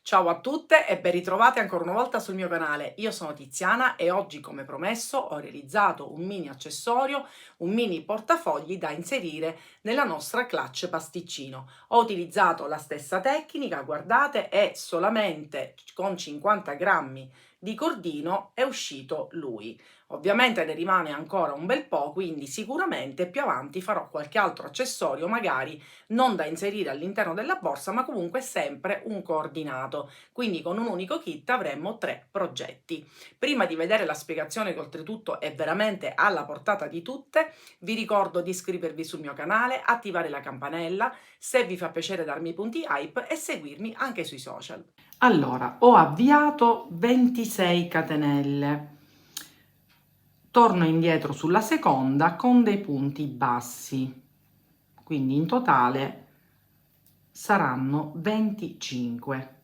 Ciao a tutte e ben ritrovate ancora una volta sul mio canale. Io sono Tiziana e oggi, come promesso, ho realizzato un mini accessorio, un mini portafogli da inserire nella nostra clutch pasticcino. Ho utilizzato la stessa tecnica, guardate, e solamente con 50 grammi di cordino è uscito lui. Ovviamente ne rimane ancora un bel po', quindi sicuramente più avanti farò qualche altro accessorio, magari non da inserire all'interno della borsa, ma comunque sempre un coordinato. Quindi con un unico kit avremmo 3 progetti. Prima di vedere la spiegazione, che oltretutto è veramente alla portata di tutte, vi ricordo di iscrivervi sul mio canale, attivare la campanella, se vi fa piacere darmi punti hype e seguirmi anche sui social. Allora, ho avviato 26 catenelle. Torno indietro sulla seconda con dei punti bassi, quindi in totale saranno 25.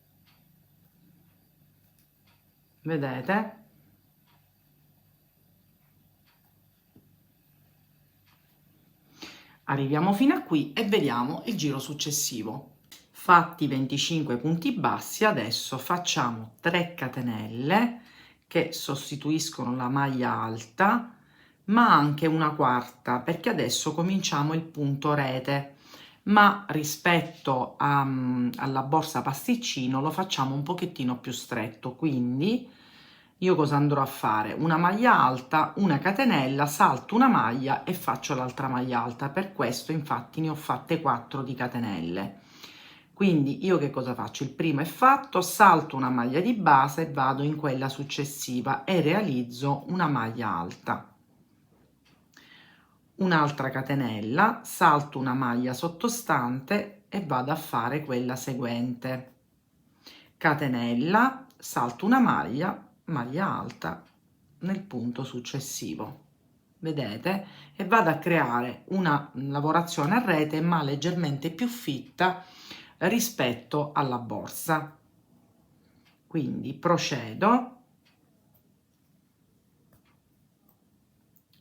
Vedete? Arriviamo fino a qui e vediamo il giro successivo. Fatti 25 punti bassi, adesso facciamo 3 catenelle che sostituiscono la maglia alta, ma anche una quarta, perché adesso cominciamo il punto rete, ma rispetto alla borsa pasticcino lo facciamo un pochettino più stretto, quindi io cosa andrò a fare? Una maglia alta, una catenella, salto una maglia e faccio l'altra maglia alta. Per questo infatti ne ho fatte 4 di catenelle. Quindi io che cosa faccio? Il primo è fatto, salto una maglia di base e vado in quella successiva e realizzo una maglia alta. Un'altra catenella, salto una maglia sottostante e vado a fare quella seguente. Catenella, salto una maglia alta nel punto successivo, vedete, e vado a creare una lavorazione a rete ma leggermente più fitta rispetto alla borsa. Quindi procedo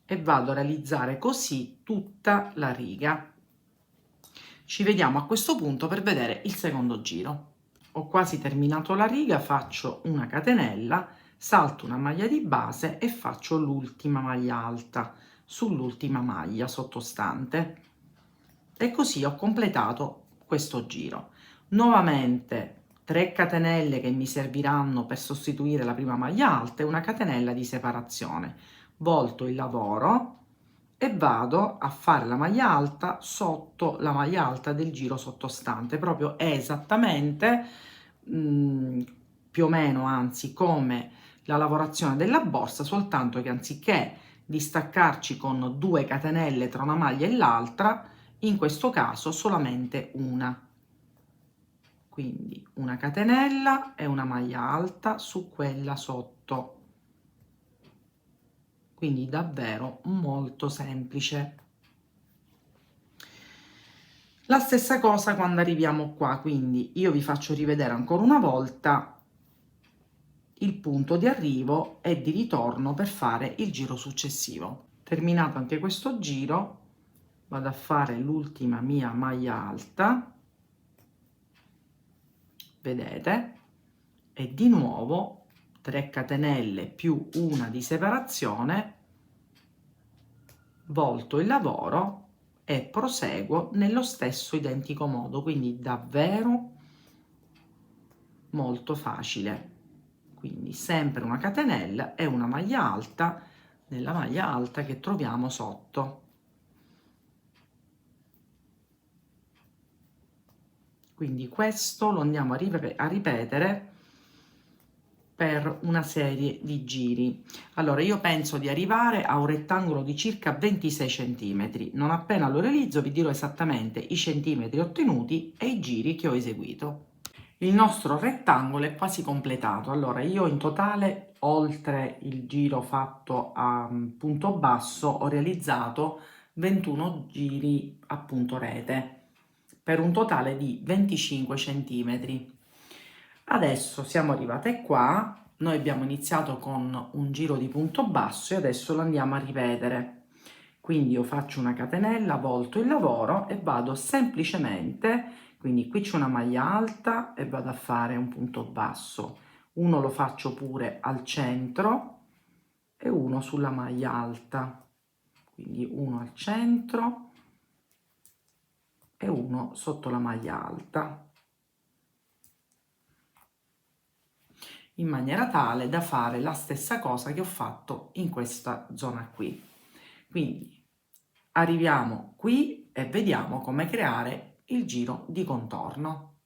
e vado a realizzare così tutta la riga. Ci vediamo a questo punto per vedere il secondo giro. Ho quasi terminato la riga, faccio una catenella, salto una maglia di base e faccio l'ultima maglia alta sull'ultima maglia sottostante e così ho completato questo giro. Nuovamente 3 catenelle che mi serviranno per sostituire la prima maglia alta e una catenella di separazione. Volto il lavoro e vado a fare la maglia alta sotto la maglia alta del giro sottostante, proprio esattamente più o meno, anzi, come la lavorazione della borsa, soltanto che anziché distaccarci con 2 catenelle tra una maglia e l'altra, in questo caso solamente una. Quindi una catenella e una maglia alta su quella sotto. Quindi davvero molto semplice. La stessa cosa quando arriviamo qua, quindi io vi faccio rivedere ancora una volta il punto di arrivo e di ritorno per fare il giro successivo. Terminato anche questo giro, vado a fare l'ultima mia maglia alta, vedete, e di nuovo 3 catenelle più una di separazione, volto il lavoro e proseguo nello stesso identico modo, quindi davvero molto facile. Quindi sempre una catenella e una maglia alta nella maglia alta che troviamo sotto. Quindi questo lo andiamo a ripetere per una serie di giri. Allora io penso di arrivare a un rettangolo di circa 26 cm. Non appena lo realizzo vi dirò esattamente i centimetri ottenuti e i giri che ho eseguito. Il nostro rettangolo è quasi completato. Allora io in totale, oltre il giro fatto a punto basso, ho realizzato 21 giri a punto rete per un totale di 25 centimetri. Adesso siamo arrivate qua, noi abbiamo iniziato con un giro di punto basso e adesso lo andiamo a ripetere. Quindi io faccio una catenella, volto il lavoro e vado semplicemente Quindi qui c'è una maglia alta e vado a fare un punto basso, uno lo faccio pure al centro e uno sulla maglia alta, quindi uno al centro e uno sotto la maglia alta, in maniera tale da fare la stessa cosa che ho fatto in questa zona qui. Quindi arriviamo qui e vediamo come creare il giro di contorno.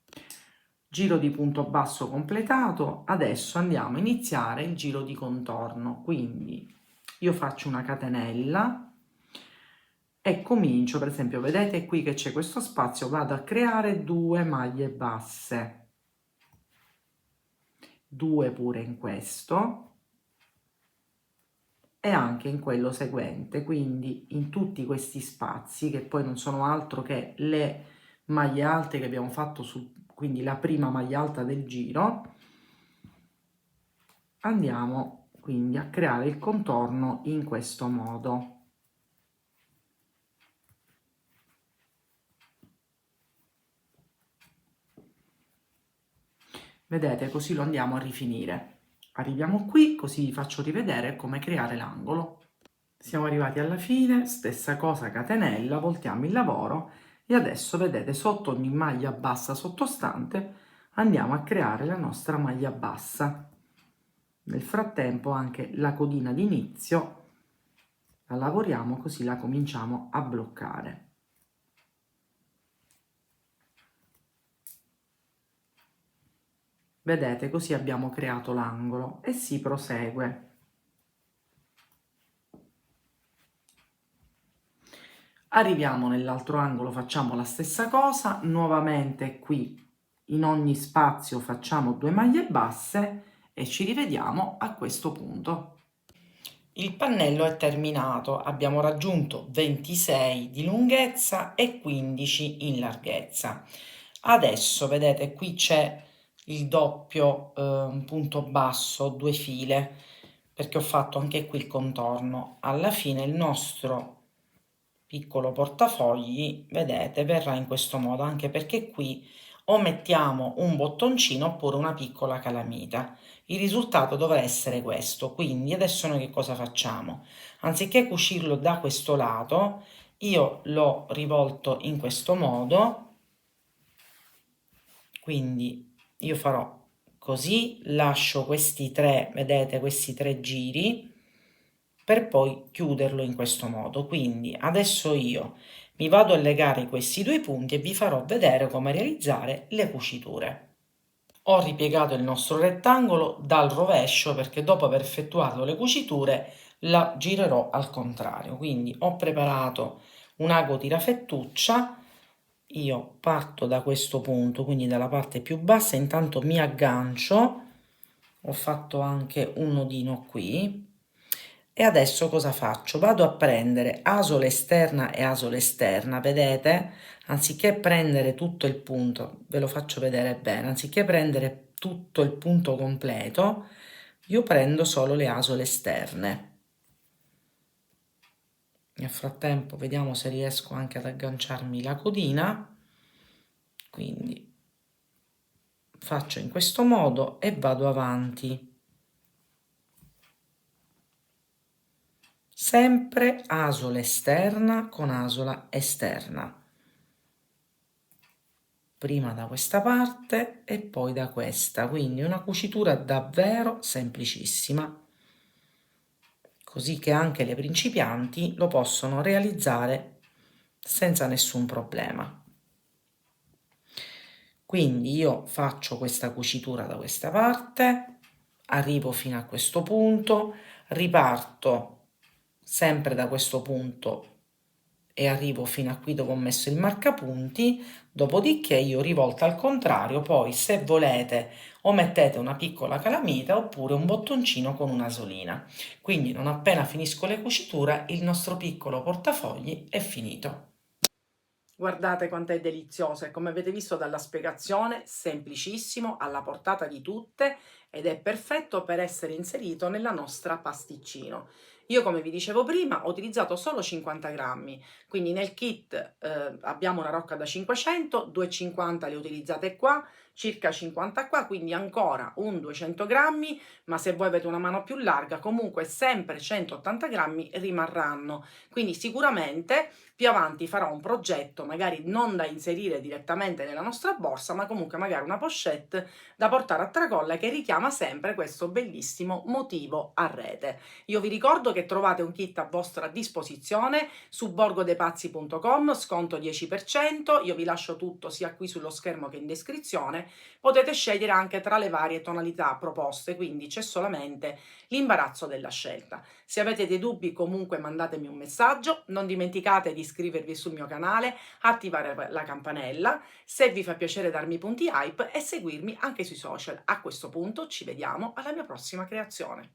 Giro di punto basso completato, adesso andiamo a iniziare il giro di contorno, quindi io faccio una catenella e comincio, per esempio, vedete qui che c'è questo spazio, vado a creare 2 maglie basse, 2 pure in questo e anche in quello seguente, quindi in tutti questi spazi che poi non sono altro che le maglie alte che abbiamo fatto quindi la prima maglia alta del giro, andiamo quindi a creare il contorno in questo modo. Vedete, così lo andiamo a rifinire. Arriviamo qui, così vi faccio rivedere come creare l'angolo. Siamo arrivati alla fine, stessa cosa, catenella, voltiamo il lavoro e adesso vedete sotto ogni maglia bassa sottostante andiamo a creare la nostra maglia bassa. Nel frattempo anche la codina d'inizio la lavoriamo, così la cominciamo a bloccare. Vedete, così abbiamo creato l'angolo e si prosegue. Arriviamo nell'altro angolo, facciamo la stessa cosa, nuovamente qui in ogni spazio facciamo 2 maglie basse e ci rivediamo a questo punto. Il pannello è terminato, abbiamo raggiunto 26 di lunghezza e 15 in larghezza. Adesso vedete qui c'è il doppio punto basso, 2 file, perché ho fatto anche qui il contorno. Alla fine il nostro piccolo portafogli, vedete, verrà in questo modo, anche perché qui o mettiamo un bottoncino oppure una piccola calamita. Il risultato dovrà essere questo, quindi adesso noi che cosa facciamo? Anziché cucirlo da questo lato, io l'ho rivolto in questo modo, quindi io farò così, lascio questi tre, vedete, questi 3 giri, per poi chiuderlo in questo modo. Quindi adesso io mi vado a legare questi 2 punti e vi farò vedere come realizzare le cuciture. Ho ripiegato il nostro rettangolo dal rovescio perché dopo aver effettuato le cuciture la girerò al contrario. Quindi ho preparato un ago tirafettuccia, io parto da questo punto, quindi dalla parte più bassa, intanto mi aggancio, ho fatto anche un nodino qui. E adesso cosa faccio? Vado a prendere asola esterna e asola esterna, vedete? Anziché prendere tutto il punto, ve lo faccio vedere bene, anziché prendere tutto il punto completo, io prendo solo le asole esterne. Nel frattempo vediamo se riesco anche ad agganciarmi la codina, quindi faccio in questo modo e vado avanti. Sempre asola esterna con asola esterna. Prima da questa parte e poi da questa, quindi una cucitura davvero semplicissima, così che anche le principianti lo possono realizzare senza nessun problema. Quindi io faccio questa cucitura da questa parte, arrivo fino a questo punto, riparto sempre da questo punto e arrivo fino a qui dove ho messo il marcapunti, dopodiché io rivolta al contrario, poi se volete o mettete una piccola calamita oppure un bottoncino con una solina. Quindi non appena finisco le cuciture il nostro piccolo portafogli è finito. Guardate quanto è delizioso e come avete visto dalla spiegazione, semplicissimo, alla portata di tutte ed è perfetto per essere inserito nella nostra pasticcino. Io, come vi dicevo prima, ho utilizzato solo 50 grammi, quindi nel kit abbiamo una rocca da 500, 250 le utilizzate qua, circa 50 qua, quindi ancora un 200 grammi, ma se voi avete una mano più larga, comunque sempre 180 grammi rimarranno. Quindi sicuramente più avanti farò un progetto, magari non da inserire direttamente nella nostra borsa, ma comunque magari una pochette da portare a tracolla che richiama sempre questo bellissimo motivo a rete. Io vi ricordo che trovate un kit a vostra disposizione su borgodepazzi.com, sconto 10%, io vi lascio tutto sia qui sullo schermo che in descrizione, potete scegliere anche tra le varie tonalità proposte, quindi c'è solamente l'imbarazzo della scelta. Se avete dei dubbi comunque mandatemi un messaggio, non dimenticate di iscrivervi sul mio canale, attivare la campanella, se vi fa piacere darmi punti hype e seguirmi anche sui social. A questo punto ci vediamo alla mia prossima creazione.